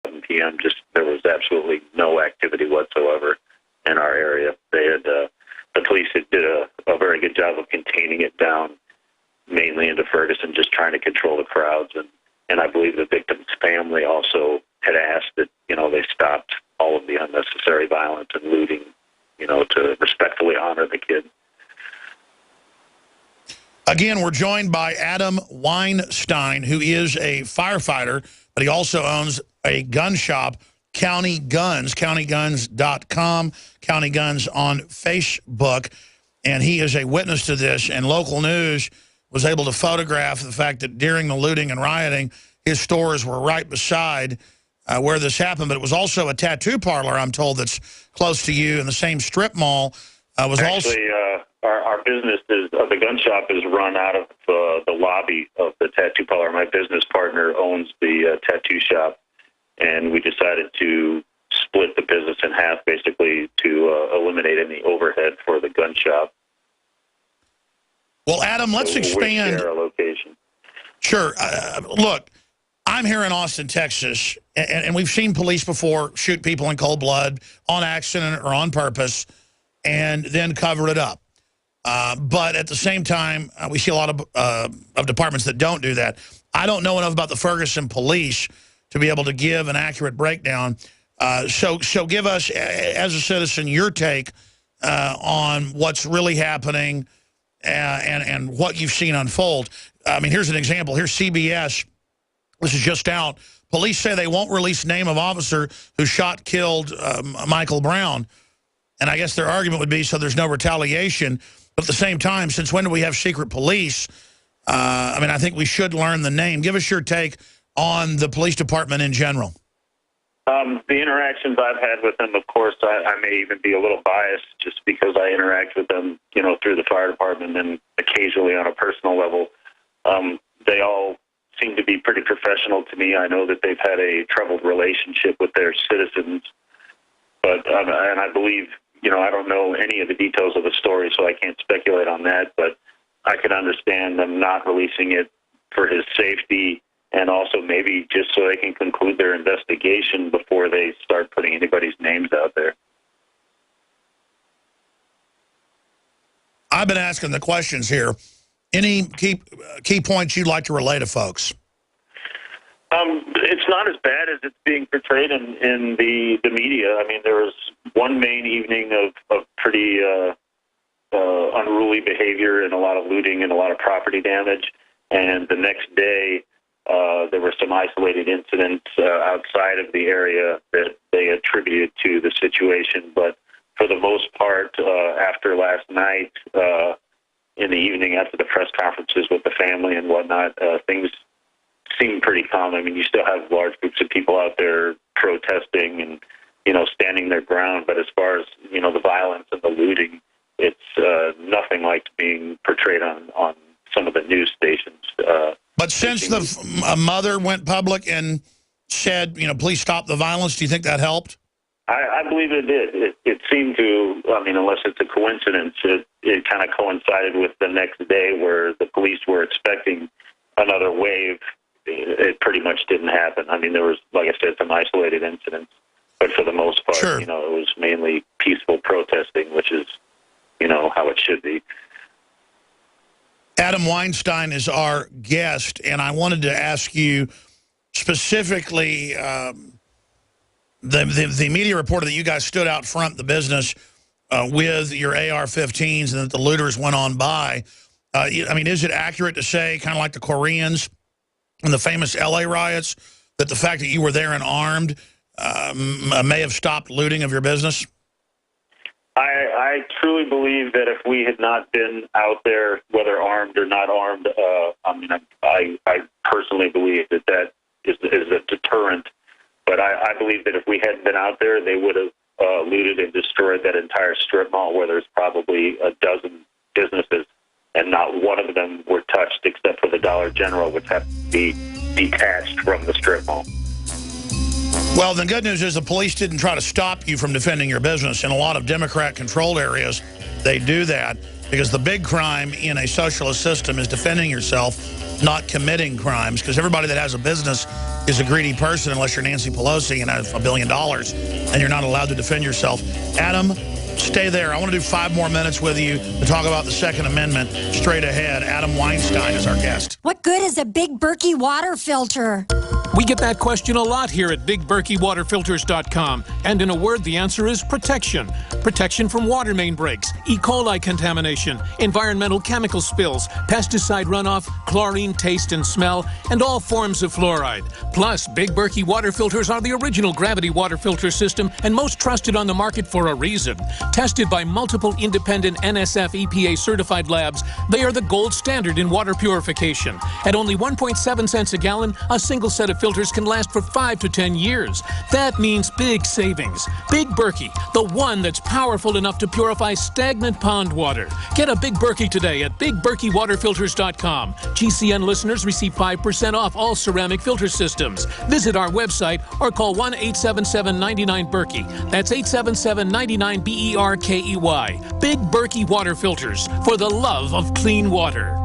11 p.m. Just there was absolutely no activity whatsoever in our area. They had the police did a very good job of containing it down, mainly into Ferguson, just trying to control the crowds. And I believe the victim's family also had asked that, they stopped all of the unnecessary violence and looting, to respectfully honor the kid. Again, we're joined by Adam Weinstein, who is a firefighter, but he also owns a gun shop, County Guns, countyguns.com, County Guns on Facebook. And he is a witness to this. And local news was able to photograph the fact that during the looting and rioting, his stores were right beside where this happened. But it was also a tattoo parlor, I'm told, that's close to you in the same strip mall. Our business the gun shop is run out of the lobby of the tattoo parlor. My business partner owns the tattoo shop, and we decided to split the business in half, basically, to eliminate any overhead for the gun shop. Well, Adam, let's expand. We share a location. Sure. Look, I'm here in Austin, Texas, and we've seen police before shoot people in cold blood on accident or on purpose and then cover it up. But at the same time, we see a lot of departments that don't do that. I don't know enough about the Ferguson police to be able to give an accurate breakdown. So give us, as a citizen, your take on what's really happening and what you've seen unfold. I mean, here's an example. Here's CBS. This is just out. Police say they won't release name of officer who killed Michael Brown. And I guess their argument would be so there's no retaliation. But at the same time, since when do we have secret police? I think we should learn the name. Give us your take on the police department in general. The interactions I've had with them, of course, I may even be a little biased just because I interact with them, through the fire department and occasionally on a personal level. They all seem to be pretty professional to me. I know that they've had a troubled relationship with their citizens, but and I believe, I don't know any of the details of the story, so I can't speculate on that, but I could understand them not releasing it for his safety and also maybe just so they can conclude their investigation before they start putting anybody's names out there. I've been asking the questions here. Any key points you'd like to relay to folks? It's not as bad as it's being portrayed in the media. I mean, there was one main evening of pretty unruly behavior and a lot of looting and a lot of property damage. And the next day, there were some isolated incidents outside of the area that they attributed to the situation. But for the most part, after last night, in the evening after the press conferences with the family and whatnot, things seem pretty calm. I mean, you still have large groups of people out there protesting and, standing their ground. But as far as, the violence and the looting, it's nothing like being portrayed on some of the news stations. But since the mother went public and said, please stop the violence, do you think that helped? I believe it did. It seemed to, unless it's a coincidence, it kind of coincided with the next day where the police were expecting another wave. It pretty much didn't happen. I mean, there was, like I said, some isolated incidents, but for the most part, sure, it was mainly peaceful protesting, which is, how it should be. Adam Weinstein is our guest, and I wanted to ask you specifically, the media reported that you guys stood out front the business with your AR-15s and that the looters went on by. Is it accurate to say, kind of like the Koreans and the famous L.A. riots, that the fact that you were there and armed may have stopped looting of your business? I truly believe that if we had not been out there, whether armed or not armed, I personally believe that is a deterrent. But I believe that if we hadn't been out there, they would have looted and destroyed that entire strip mall where there's probably a dozen businesses, and not one of them were touched except for the Dollar General, which has to be detached from the strip mall. Well, the good news is the police didn't try to stop you from defending your business. In a lot of Democrat-controlled areas, they do that because the big crime in a socialist system is defending yourself. not committing crimes, because everybody that has a business is a greedy person unless you're Nancy Pelosi and have $1 billion and you're not allowed to defend yourself. Adam, stay there. I want to do 5 more minutes with you to talk about the Second Amendment straight ahead. Adam Weinstein is our guest. What good is a Big Berkey water filter? We get that question a lot here at BigBerkeyWaterFilters.com. And in a word, the answer is protection. Protection from water main breaks, E. coli contamination, environmental chemical spills, pesticide runoff, chlorine taste and smell, and all forms of fluoride. Plus, Big Berkey water filters are the original gravity water filter system and most trusted on the market for a reason. Tested by multiple independent NSF EPA certified labs, they are the gold standard in water purification. At only 1.7 cents a gallon, a single set of filters can last for 5 to 10 years. That means big savings. Big Berkey, the one that's powerful enough to purify stagnant pond water. Get a Big Berkey today at BigBerkeyWaterFilters.com. GCN listeners receive 5% off all ceramic filter systems. Visit our website or call 1-877-99-BERKEY. That's 877-99-BERKEY. Big Berkey Water Filters, for the love of clean water.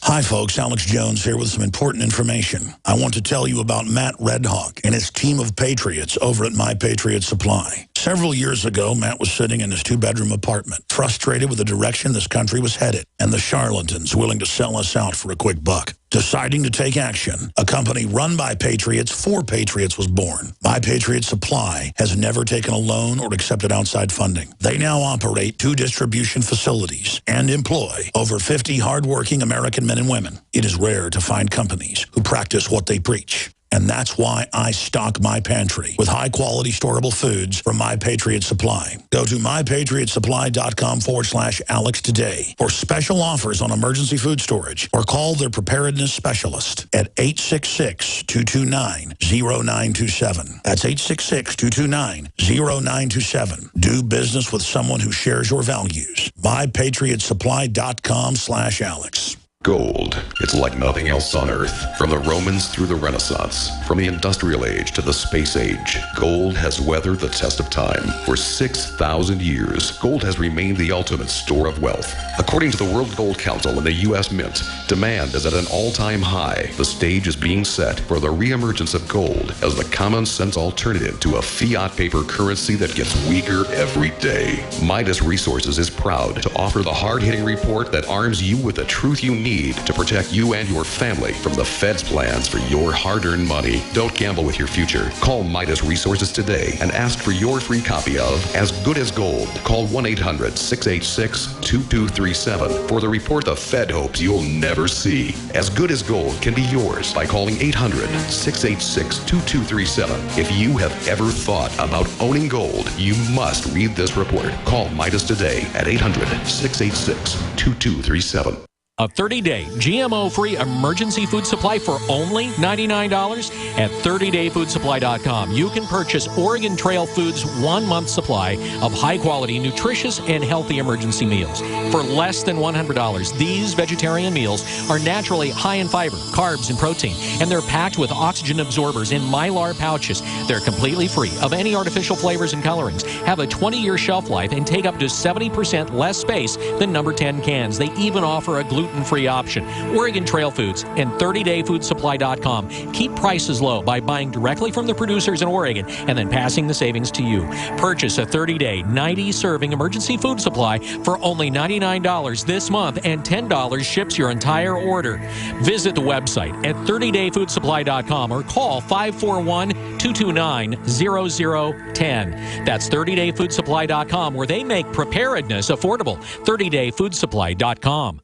Hi, folks. Alex Jones here with some important information. I want to tell you about Matt Redhawk and his team of patriots over at My Patriot Supply. Several years ago, Matt was sitting in his 2-bedroom apartment, frustrated with the direction this country was headed and the charlatans willing to sell us out for a quick buck. Deciding to take action, a company run by patriots for patriots was born. My Patriot Supply has never taken a loan or accepted outside funding. They now operate 2 distribution facilities and employ over 50 hardworking American men and women. It is rare to find companies who practice what they preach. And that's why I stock my pantry with high-quality storable foods from My Patriot Supply. Go to mypatriotsupply.com/Alex today for special offers on emergency food storage, or call their preparedness specialist at 866-229-0927. That's 866-229-0927. Do business with someone who shares your values. mypatriotsupply.com/Alex. Gold. It's like nothing else on Earth. From the Romans through the Renaissance, from the Industrial Age to the Space Age, gold has weathered the test of time. For 6,000 years, gold has remained the ultimate store of wealth. According to the World Gold Council and the U.S. Mint, demand is at an all-time high. The stage is being set for the reemergence of gold as the common-sense alternative to a fiat paper currency that gets weaker every day. Midas Resources is proud to offer the hard-hitting report that arms you with the truth you need to protect you and your family from the Fed's plans for your hard-earned money. Don't gamble with your future. Call Midas Resources today and ask for your free copy of As Good as Gold. Call 1-800-686-2237 for the report the Fed hopes you'll never see. As Good as Gold can be yours by calling 800-686-2237. If you have ever thought about owning gold, you must read this report. Call Midas today at 800-686-2237. A 30-day GMO-free emergency food supply for only $99 at 30dayfoodsupply.com. You can purchase Oregon Trail Foods' 1-month supply of high-quality, nutritious, and healthy emergency meals. For less than $100, these vegetarian meals are naturally high in fiber, carbs, and protein, and they're packed with oxygen absorbers in Mylar pouches. They're completely free of any artificial flavors and colorings, have a 20-year shelf life, and take up to 70% less space than number 10 cans. They even offer a gluten-free option. Oregon Trail Foods and 30dayfoodsupply.com keep prices low by buying directly from the producers in Oregon and then passing the savings to you. Purchase a 30-day, 90-serving emergency food supply for only $99 this month, and $10 ships your entire order. Visit the website at 30dayfoodsupply.com or call 541-229-0010. That's 30dayfoodsupply.com, where they make preparedness affordable. 30dayfoodsupply.com.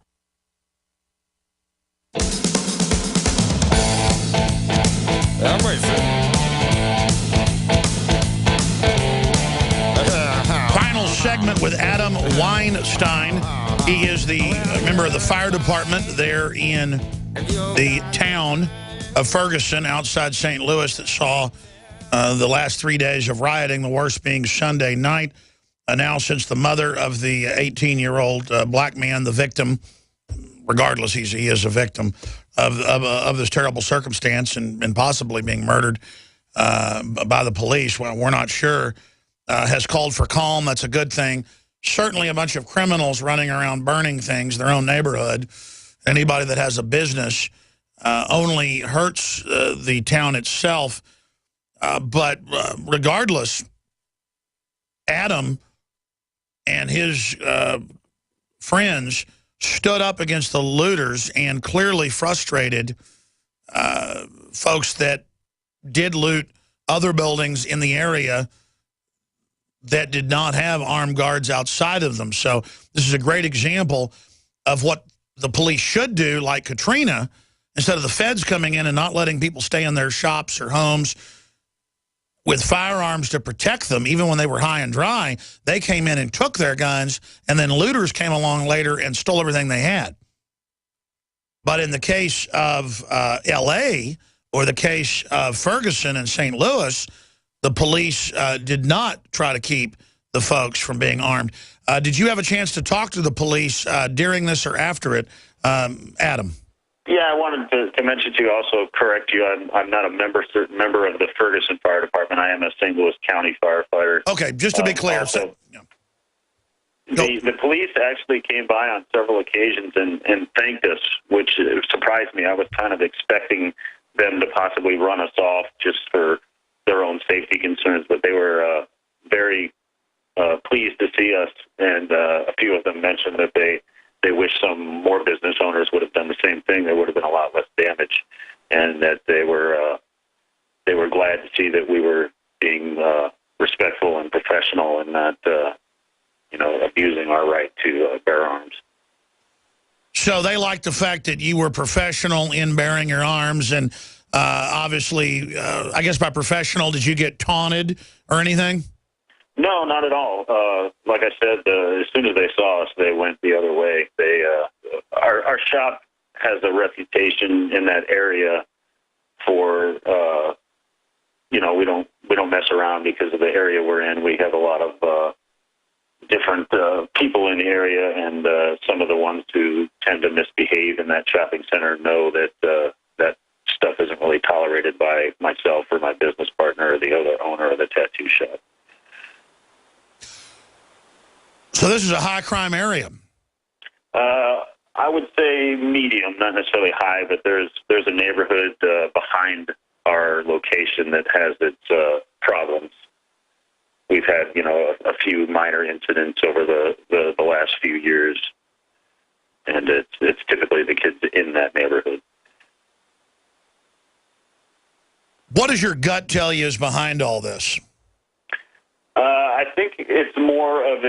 Final segment with Adam Weinstein. He is the member of the fire department there in the town of Ferguson outside St. Louis that saw the last 3 days of rioting, the worst being Sunday night. Now, since the mother of the 18-year-old black man, the victim, regardless, he is a victim of this terrible circumstance and possibly being murdered by the police. Well, we're not sure. Has called for calm. That's a good thing. Certainly a bunch of criminals running around burning things, their own neighborhood, anybody that has a business only hurts the town itself. But regardless, Adam and his friends stood up against the looters and clearly frustrated folks that did loot other buildings in the area that did not have armed guards outside of them. So this is a great example of what the police should do, like Katrina, instead of the feds coming in and not letting people stay in their shops or homes with firearms to protect them, even when they were high and dry. They came in and took their guns, and then looters came along later and stole everything they had. But in the case of L.A., or the case of Ferguson and St. Louis, the police did not try to keep the folks from being armed. Did you have a chance to talk to the police during this or after it, Adam? Yeah, I wanted to mention to you, also correct you. I'm not a member of the Ferguson Fire Department. I am a St. Louis County firefighter. Okay, just to be clear. Also, the police actually came by on several occasions and thanked us, which surprised me. I was kind of expecting them to possibly run us off just for their own safety concerns, but they were very pleased to see us, and a few of them mentioned that they wish some more business owners would have done the same thing. There would have been a lot less damage, and that they were glad to see that we were being respectful and professional and not abusing our right to bear arms. So they liked the fact that you were professional in bearing your arms, and obviously, I guess by professional, did you get taunted or anything? No, not at all. Like I said, as soon as they saw us, they went the other way. Our shop has a reputation in that area for, we don't mess around because of the area we're in. We have a lot of different people in the area, and some of the ones who tend to misbehave in that shopping center know that that stuff isn't really tolerated by myself or my business partner or the other owner of the tattoo shop. So this is a high crime area. I would say medium, not necessarily high, but there's a neighborhood behind our location that has its problems. We've had, a few minor incidents over the last few years, and it's typically the kids in that neighborhood. What does your gut tell you is behind all this? I think it's more of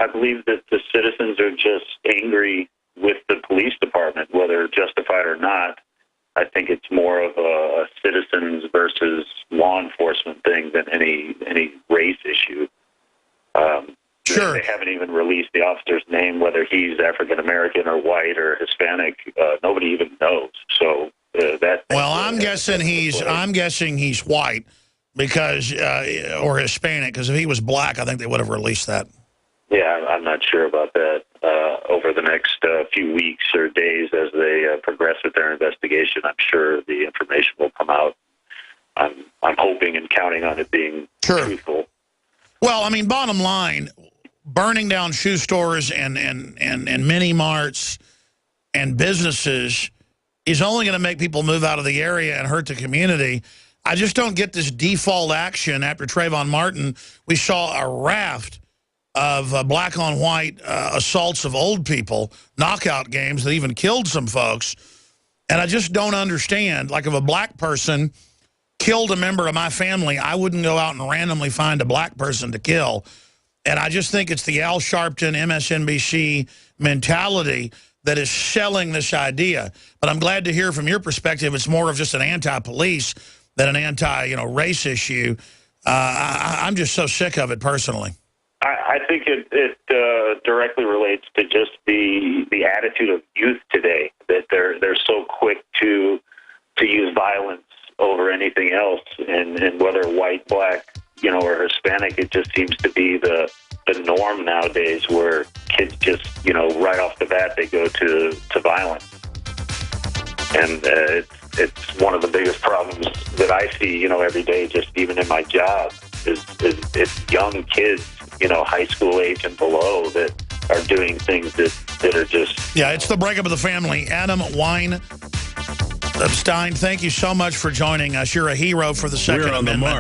I believe that the citizens are just angry with the police department, whether justified or not. I think it's more of a citizens versus law enforcement thing than any race issue. Sure. They haven't even released the officer's name, whether he's African American or white or Hispanic. Nobody even knows. So well, I'm guessing he's white because or Hispanic, because if he was black, I think they would have released that. Yeah, I'm not sure about that. Over the next few weeks or days as they progress with their investigation, I'm sure the information will come out. I'm hoping and counting on it being truthful. Well, I mean, bottom line, burning down shoe stores and mini marts and businesses is only going to make people move out of the area and hurt the community. I just don't get this default action. After Trayvon Martin, we saw a raft of black on white assaults of old people, knockout games that even killed some folks. And I just don't understand. Like, if a black person killed a member of my family, I wouldn't go out and randomly find a black person to kill. And I just think it's the Al Sharpton, MSNBC mentality that is selling this idea. But I'm glad to hear from your perspective it's more of just an anti-police than an anti-race issue. I'm just so sick of it personally. I think it directly relates to just the attitude of youth today, that they're so quick to use violence over anything else, and whether white, black, or Hispanic, it just seems to be the norm nowadays, where kids just right off the bat they go to violence, and it's one of the biggest problems that I see every day, just even in my job, is young kids, high school age and below, that are doing things that that are just... Yeah, it's the breakup of the family. Adam Weinstein, thank you so much for joining us. You're a hero for the Second We're on the Amendment. mark.